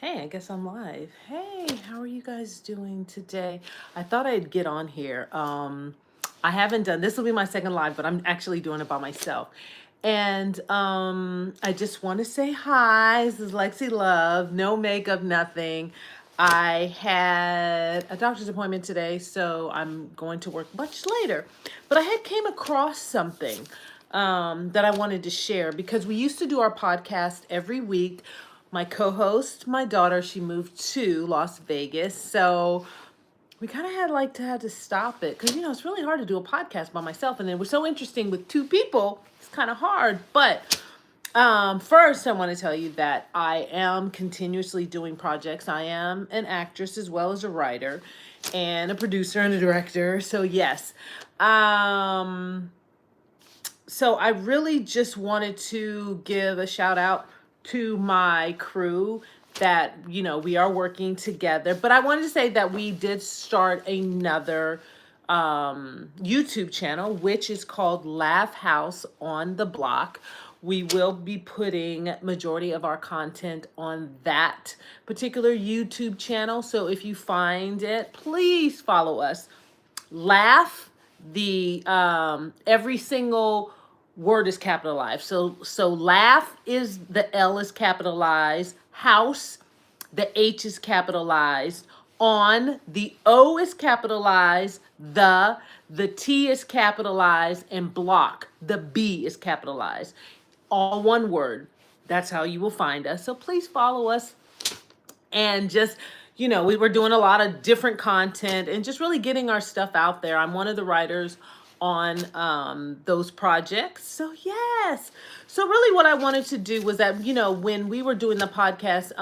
Hey, I guess I'm live. Hey, how are you guys doing today? I thought I'd get on here. I haven't done this will be my second live, but I'm actually doing it by myself. And I just want to say hi. This is Lexee Love. No makeup, nothing. I had a doctor's appointment today, so I'm going to work much later. But I had came across something that I wanted to share because we used to do our podcast every week. My co-host, my daughter, she moved to Las Vegas, so we kind of had to stop it because it's really hard to do a podcast by myself, and it was so interesting with two people. It's kind of hard, but first, I want to tell you that I am continuously doing projects. I am an actress as well as a writer and a producer and a director. So yes. So I really just wanted to give a shout out to my crew that, we are working together. But I wanted to say that we did start another YouTube channel, which is called Laugh House on the Block. We will be putting majority of our content on that particular YouTube channel. So if you find it, please follow us. Laugh, the every single word is capitalized. So laugh is the L is capitalized, house, the H is capitalized, on, the O is capitalized, the T is capitalized, and block, the B is capitalized. All one word. That's how you will find us. So please follow us and just we were doing a lot of different content and just really getting our stuff out there. I'm one of the writers on those projects. So yes. So really what I wanted to do was that, when we were doing the podcast,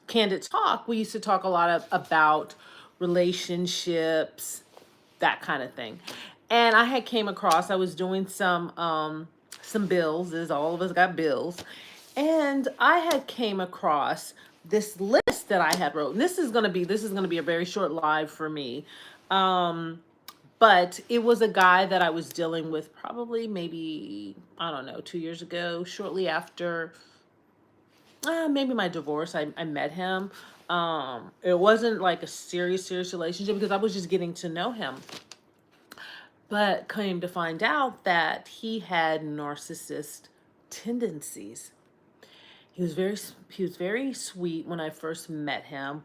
Candid Talk, we used to talk a lot about relationships, that kind of thing. And I had came across, I was doing some bills, as all of us got bills. And I had came across this list that I had wrote. And this is gonna be a very short live for me. But it was a guy that I was dealing with probably maybe, I don't know, 2 years ago, shortly after maybe my divorce. I met him. It wasn't like a serious relationship because I was just getting to know him. But came to find out that he had narcissist tendencies. He was very sweet when I first met him.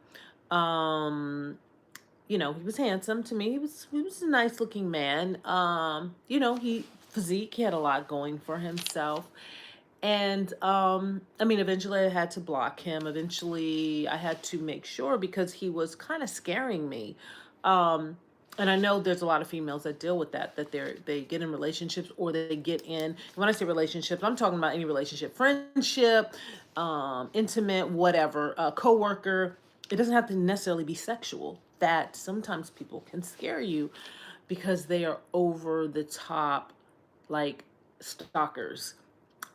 He was handsome to me. He was a nice looking man. He had a lot going for himself. And I mean, eventually I had to block him. Eventually I had to make sure because he was kind of scaring me. And I know there's a lot of females that deal with that they get in relationships or they get in. When I say relationships, I'm talking about any relationship, friendship, intimate, whatever, coworker. It doesn't have to necessarily be sexual. That sometimes people can scare you because they are over the top, like stalkers.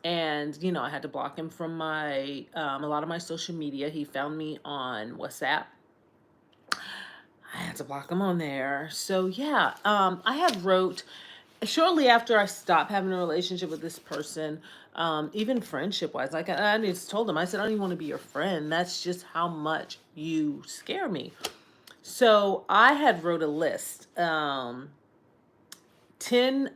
And I had to block him from my a lot of my social media. He found me on WhatsApp. I had to block him on there. So yeah, I had wrote shortly after I stopped having a relationship with this person, even friendship wise. Like I just told him, I said, I don't even want to be your friend. That's just how much you scare me. So I had wrote a list, 10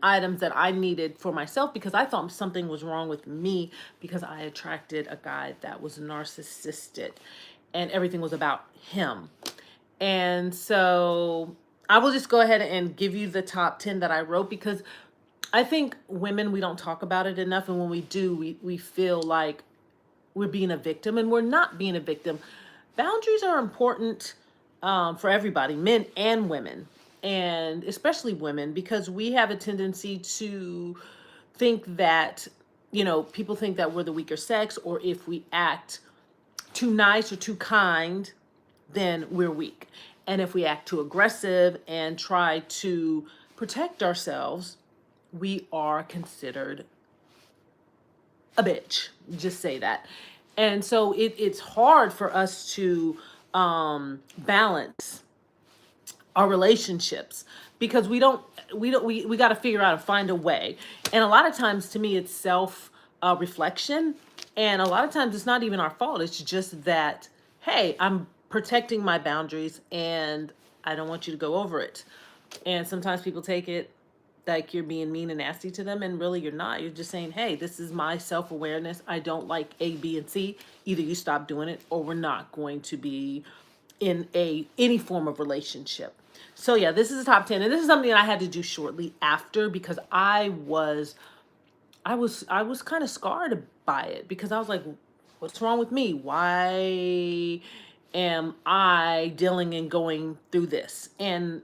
items that I needed for myself because I thought something was wrong with me because I attracted a guy that was narcissistic and everything was about him. And so I will just go ahead and give you the top 10 that I wrote because I think women, we don't talk about it enough. And when we do, we feel like we're being a victim, and we're not being a victim. Boundaries are important for everybody, men and women, and especially women, because we have a tendency to think that, people think that we're the weaker sex, or if we act too nice or too kind, then we're weak. And if we act too aggressive and try to protect ourselves, we are considered a bitch. Just say that. And so it's hard for us to balance our relationships because we got to figure out and find a way. And a lot of times to me, it's self reflection And a lot of times it's not even our fault. It's just that, hey, I'm protecting my boundaries and I don't want you to go over it. And sometimes people take it like you're being mean and nasty to them, and really you're not. You're just saying, hey, this is my self-awareness. I don't like A, B, and C. Either you stop doing it or we're not going to be in any form of relationship. So yeah, this is a top 10. And this is something that I had to do shortly after, because I was kind of scarred by it, because I was like, what's wrong with me? Why am I dealing and going through this? And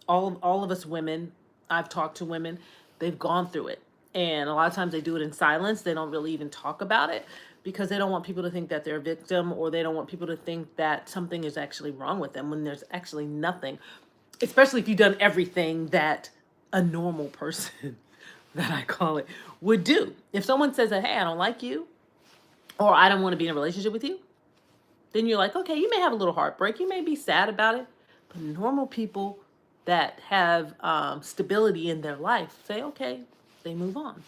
all of us women, I've talked to women, they've gone through it. And a lot of times they do it in silence. They don't really even talk about it, because they don't want people to think that they're a victim, or they don't want people to think that something is actually wrong with them when there's actually nothing. Especially if you've done everything that a normal person, that I call it, would do. If someone says that, hey, I don't like you, or I don't want to be in a relationship with you, then you're like, okay, you may have a little heartbreak. You may be sad about it. But normal people that have stability in their life say, okay, they move on.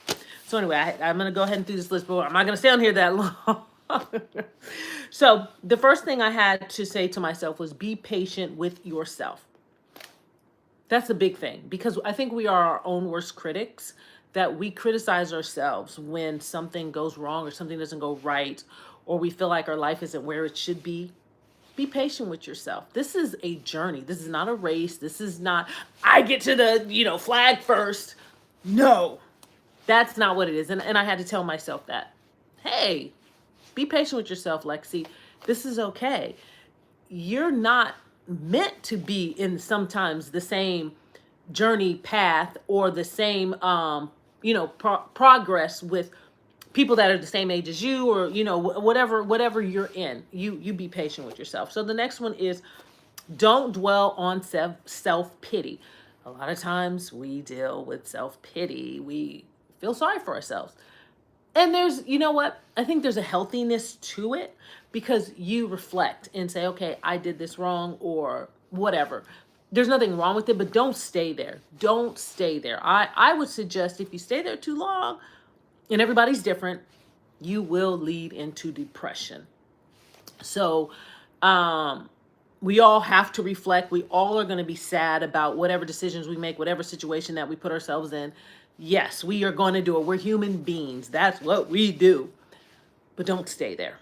So anyway, I'm going to go ahead and do this list, but I'm not going to stay on here that long. So the first thing I had to say to myself was, be patient with yourself. That's a big thing, because I think we are our own worst critics, that we criticize ourselves when something goes wrong or something doesn't go right, or we feel like our life isn't where it should be. Be patient with yourself. This is a journey. This is not a race. This is not, I get to the, flag first. No, that's not what it is. And I had to tell myself that, hey, be patient with yourself, Lexee. This is okay. You're not meant to be in sometimes the same journey path, or the same, progress with people that are the same age as you, or, whatever you're in. You be patient with yourself. So the next one is, don't dwell on self-pity. A lot of times we deal with self-pity. We feel sorry for ourselves. And there's, what? I think there's a healthiness to it, because you reflect and say, okay, I did this wrong, or whatever. There's nothing wrong with it, but don't stay there. Don't stay there. I would suggest, if you stay there too long, and everybody's different, you will lead into depression. So, we all have to reflect. We all are going to be sad about whatever decisions we make, whatever situation that we put ourselves in. Yes, we are going to do it. We're human beings. That's what we do. But don't stay there.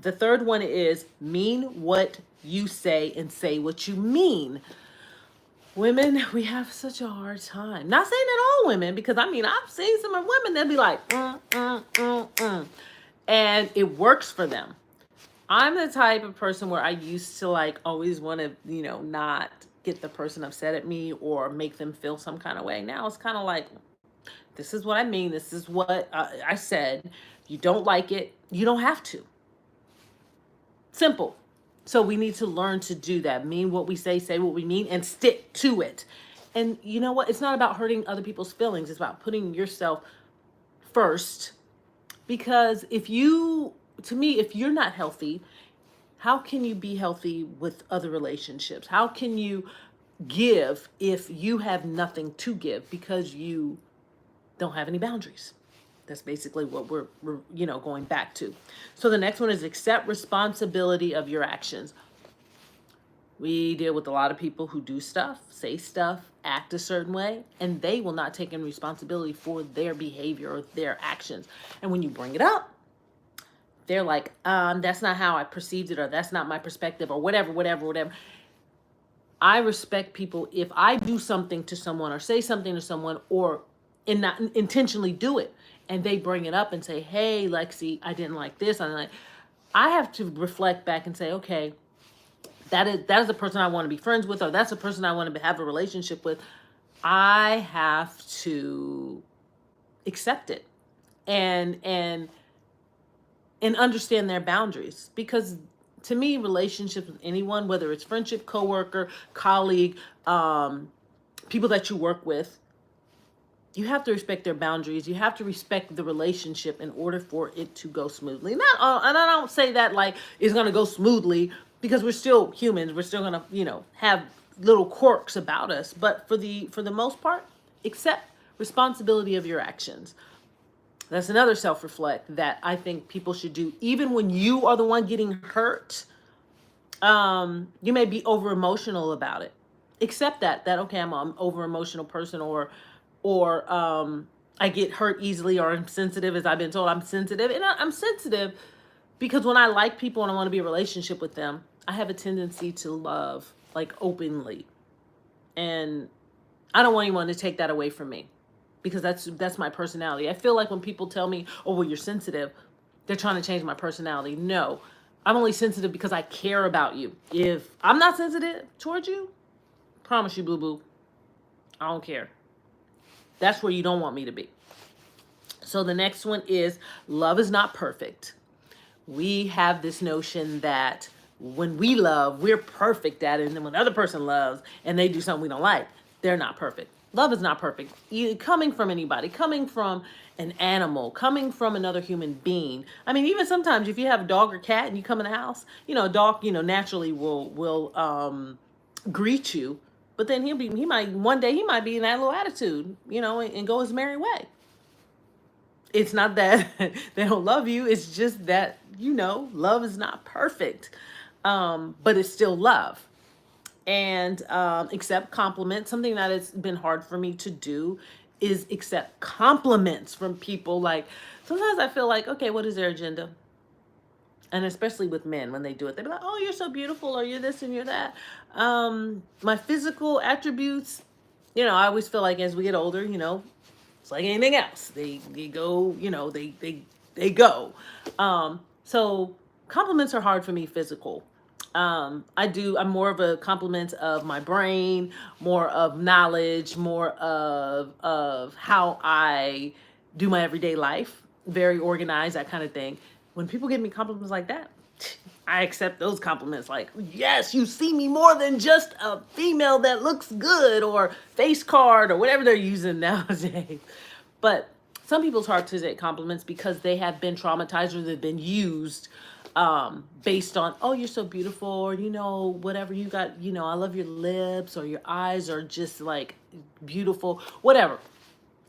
The third one is, mean what you say and say what you mean. Women, we have such a hard time. Not saying that all women, because I've seen some of women that be like, and it works for them. I'm the type of person where I used to always want to, not get the person upset at me or make them feel some kind of way. Now it's kind of like, this is what I mean. This is what I said. You don't like it. You don't have to. Simple. So we need to learn to do that. Mean what we say what we mean, and stick to it. And you know what? It's not about hurting other people's feelings. It's about putting yourself first. Because if you're not healthy, how can you be healthy with other relationships? How can you give if you have nothing to give, because you don't have any boundaries? That's basically what we're going back to. So the next one is, accept responsibility of your actions. We deal with a lot of people who do stuff, say stuff, act a certain way, and they will not take any responsibility for their behavior or their actions. And when you bring it up, they're like, that's not how I perceived it, or that's not my perspective, or whatever. I respect people if I do something to someone, or say something to someone, or not intentionally do it, and they bring it up and say, hey, Lexee, I didn't like this. I have to reflect back and say, okay, that is the person I want to be friends with, or that's the person I want to have a relationship with. I have to accept it and understand their boundaries, because to me, relationships with anyone, whether it's friendship, coworker, colleague, people that you work with, you have to respect their boundaries. You have to respect the relationship in order for it to go smoothly. And I don't say that like it's going to go smoothly, because we're still humans. We're still going to, have little quirks about us. But for the most part, accept responsibility of your actions. That's another self-reflect that I think people should do. Even when you are the one getting hurt, you may be over emotional about it. Accept that okay, I'm an over emotional person, or I get hurt easily, or I'm sensitive, as I've been told I'm sensitive. And I'm sensitive because when I like people and I want to be in a relationship with them, I have a tendency to love like openly. And I don't want anyone to take that away from me, because that's my personality. I feel like when people tell me, "Oh, well, you're sensitive," they're trying to change my personality. No, I'm only sensitive because I care about you. If I'm not sensitive towards you, promise you, boo boo, I don't care. That's where you don't want me to be. So the next one is love is not perfect. We have this notion that when we love, we're perfect at it. And then when the other person loves and they do something we don't like, they're not perfect. Love is not perfect. Coming from anybody, coming from an animal, coming from another human being. I mean, even sometimes if you have a dog or cat and you come in the house, a dog, naturally will greet you. But then one day he might be in that little attitude, and go his merry way. It's not that they don't love you. It's just that, love is not perfect. But it's still love. And accept compliments. Something that has been hard for me to do is accept compliments from people. Like, sometimes I feel like, okay, what is their agenda? And especially with men, when they do it, they be like, oh, you're so beautiful, or you're this and you're that. My physical attributes, I always feel like as we get older, it's like anything else. They go, they go. So compliments are hard for me physical. I'm more of a compliment of my brain, more of knowledge, more of how I do my everyday life, very organized, that kind of thing. When people give me compliments like that, I accept those compliments. Like, yes, you see me more than just a female that looks good, or face card, or whatever they're using nowadays. But some people's hard to take compliments because they have been traumatized, or they've been used based on, oh, you're so beautiful, or, whatever you got, I love your lips, or your eyes are just like beautiful, whatever.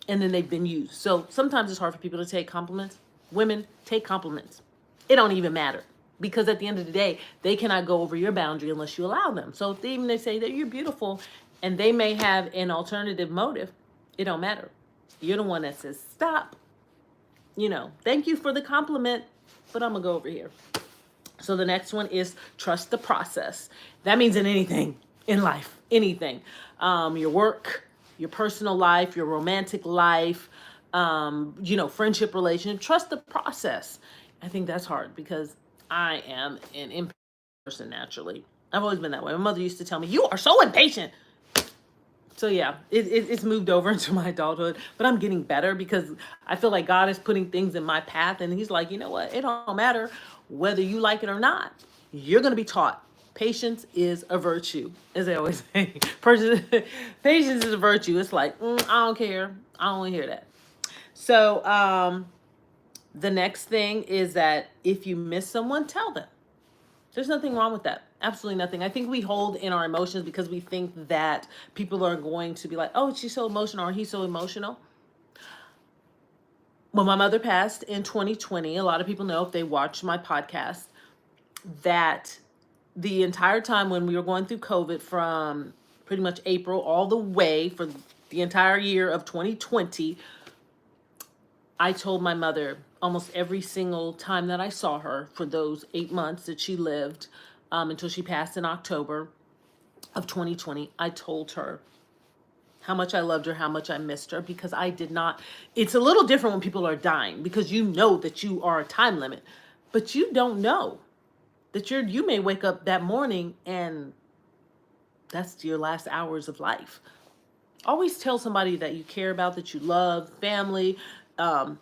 And then they've been used. So sometimes it's hard for people to take compliments. Women, take compliments. It don't even matter, because at the end of the day, they cannot go over your boundary unless you allow them. So if they say that you're beautiful, and they may have an alternative motive, it don't matter. You're the one that says, stop, thank you for the compliment, but I'm gonna go over here. So the next one is trust the process. That means in anything in life, anything, your work, your personal life, your romantic life, friendship, relationship. Trust the process. I think that's hard because I am an impatient person naturally. I've always been that way. My mother used to tell me, "You are so impatient." So yeah, it's moved over into my adulthood, but I'm getting better because I feel like God is putting things in my path, and He's like, you know what? It don't matter whether you like it or not. You're gonna be taught. Patience is a virtue, as they always say. Patience is a virtue. It's like, I don't care. I don't want to hear that. So the next thing is that if you miss someone, tell them. There's nothing wrong with that. Absolutely nothing. I think we hold in our emotions because we think that people are going to be like, oh, she's so emotional, or he's so emotional. When my mother passed in 2020, a lot of people know, if they watch my podcast, that the entire time when we were going through COVID, from pretty much April all the way for the entire year of 2020, I told my mother almost every single time that I saw her for those 8 months that she lived, until she passed in October of 2020, I told her how much I loved her, how much I missed her, because I did not. It's a little different when people are dying, because you know that you are a time limit, but you don't know that you may wake up that morning and that's your last hours of life. Always tell somebody that you care about, that you love, family, that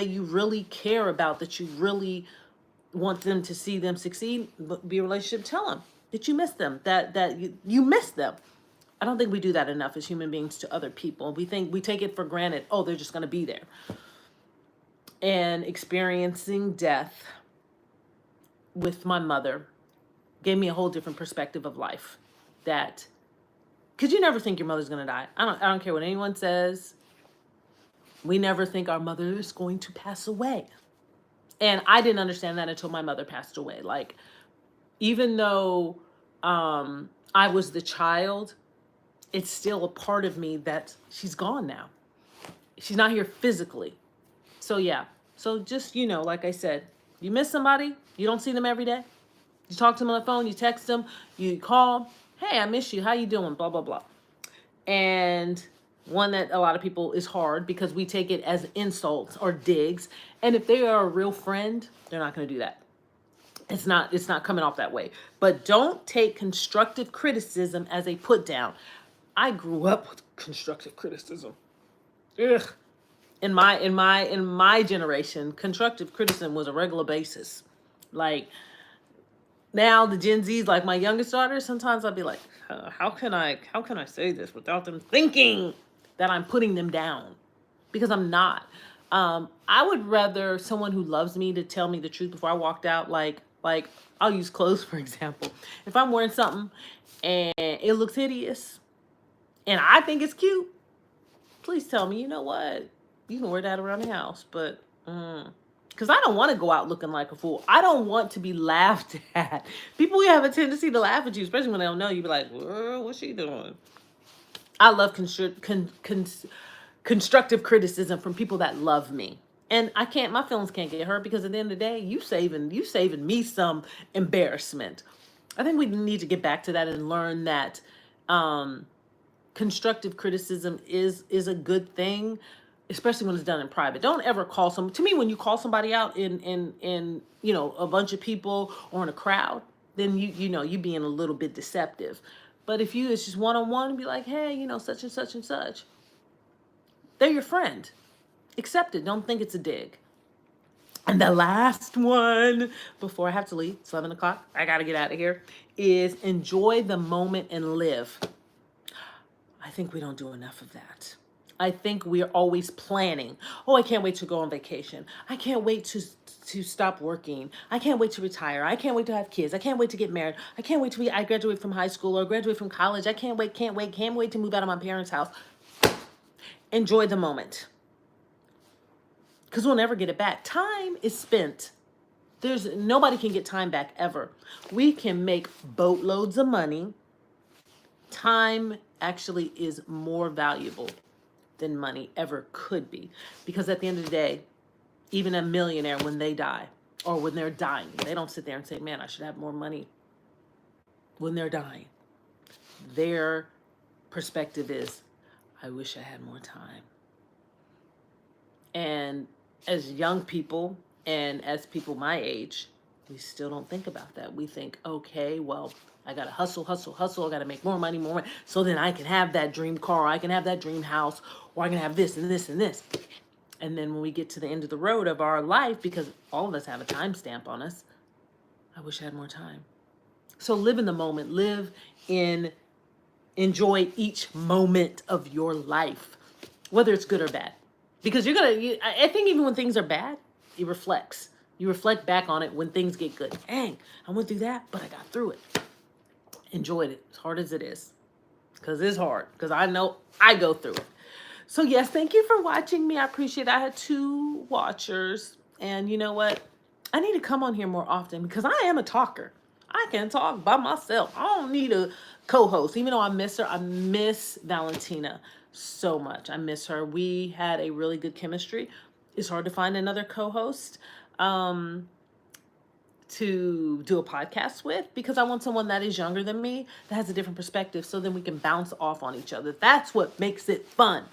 you really care about, that you really want them to see them succeed, be a relationship. Tell them that you miss them, that you miss them. I don't think we do that enough as human beings to other people. We take it for granted. Oh, they're just going to be there. And experiencing death with my mother gave me a whole different perspective of life. Because you never think your mother's going to die. I don't care what anyone says. We never think our mother is going to pass away. And I didn't understand that until my mother passed away. Like, even though I was the child, it's still a part of me that she's gone now. She's not here physically. So yeah. So just, like I said, you miss somebody, you don't see them every day. You talk to them on the phone, you text them, you call, hey, I miss you. How you doing? Blah, blah, blah. And one that a lot of people is hard because we take it as insults or digs. And if they are a real friend, they're not going to do that. It's not coming off that way. But don't take constructive criticism as a put down. I grew up with constructive criticism. Ugh. In my generation, constructive criticism was a regular basis. Like, now the Gen Zs, like my youngest daughter, sometimes I'll be like, how can I say this without them thinking that I'm putting them down? Because I'm not. I would rather someone who loves me to tell me the truth before I walked out. Like I'll use clothes, for example. If I'm wearing something and it looks hideous and I think it's cute, please tell me, you know what? You can wear that around the house, but because I don't want to go out looking like a fool. I don't want to be laughed at. People have a tendency to laugh at you, especially when they don't know you. Be like, what's she doing? I love constructive criticism from people that love me. And my feelings can't get hurt because at the end of the day, you saving me some embarrassment. I think we need to get back to that and learn that constructive criticism is a good thing, especially when it's done in private. Don't ever call to me, when you call somebody out in a bunch of people or in a crowd, then you being a little bit deceptive. But if it's just one-on-one, be like, hey, such and such and such. They're your friend. Accept it. Don't think it's a dig. And the last one, before I have to leave, it's 11 o'clock, I got to get out of here, is enjoy the moment and live. I think we don't do enough of that. I think we're always planning. Oh, I can't wait to go on vacation. I can't wait to stop working. I can't wait to retire. I can't wait to have kids. I can't wait to get married. I can't wait I graduate from high school or graduate from college. I can't wait to move out of my parents' house. Enjoy the moment. Because we'll never get it back. Time is spent. Nobody can get time back ever. We can make boatloads of money. Time actually is more valuable than money ever could be. Because at the end of the day, even a millionaire, when they die or when they're dying, they don't sit there and say, man, I should have more money. When they're dying, their perspective is, I wish I had more time. And as young people and as people my age, we still don't think about that. We think, okay, well, I got to hustle. I got to make more money, so then I can have that dream car, I can have that dream house, or I can have this and this and this. And then when we get to the end of the road of our life, because all of us have a timestamp on us, I wish I had more time. So live in the moment. Enjoy each moment of your life, whether it's good or bad. Because I think even when things are bad, it reflects. You reflect back on it when things get good. Dang, I went through that, but I got through it. Enjoyed it, as hard as it is. Because it's hard. Because I know I go through it. So yes, thank you for watching me. I appreciate it. I had 2 watchers. And you know what? I need to come on here more often because I am a talker. I can talk by myself. I don't need a co-host. Even though I miss her, I miss Valentina so much. I miss her. We had a really good chemistry. It's hard to find another co-host to do a podcast with because I want someone that is younger than me that has a different perspective so then we can bounce off on each other. That's what makes it fun.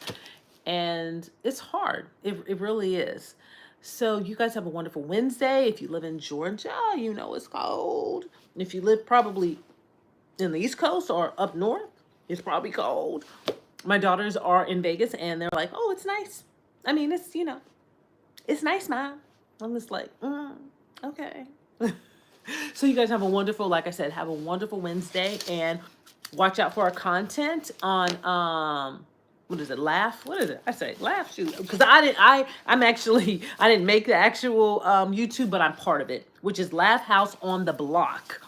And it's hard. It really is. So you guys have a wonderful Wednesday. If you live in Georgia, it's cold. If you live probably in the East Coast or up north, it's probably cold. My daughters are in Vegas and they're like, oh, it's nice. I mean, it's nice, Mom. I'm just like, okay. So you guys have a wonderful, like I said, have a wonderful Wednesday and watch out for our content on, what is it? Laugh? What is it? I say Laugh. Shoot. Because I didn't make the actual YouTube, but I'm part of it, which is Laugh House on the Block.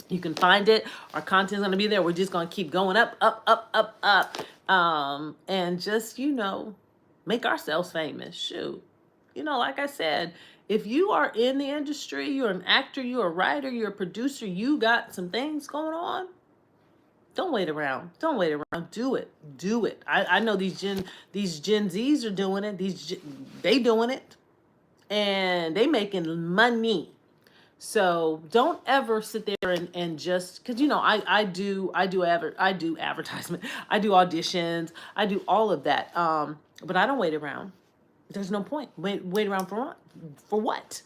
You can find it. Our content's going to be there. We're just going to keep going up. And just, make ourselves famous. Shoot. You know, like I said, if you are in the industry, you're an actor, you're a writer, you're a producer, you got some things going on, don't wait around. Don't wait around. Do it. Do it. I know these Gen Zs are doing it. They doing it, and they making money. So don't ever sit there and just, because you know I do advertisement, I do auditions, I do all of that. But I don't wait around. There's no point. Wait around for what? For what?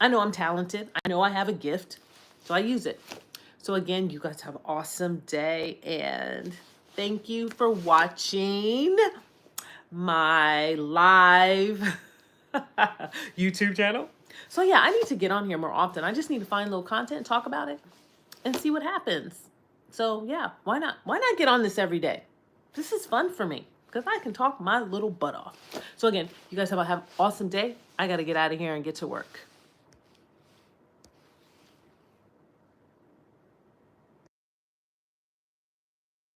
I know I'm talented. I know I have a gift, so I use it. So again, you guys have an awesome day, and thank you for watching my live YouTube channel. So yeah, I need to get on here more often. I just need to find a little content, talk about it, and see what happens. So yeah, why not? Why not get on this every day? This is fun for me because I can talk my little butt off. So again, you guys have an awesome day. I got to get out of here and get to work.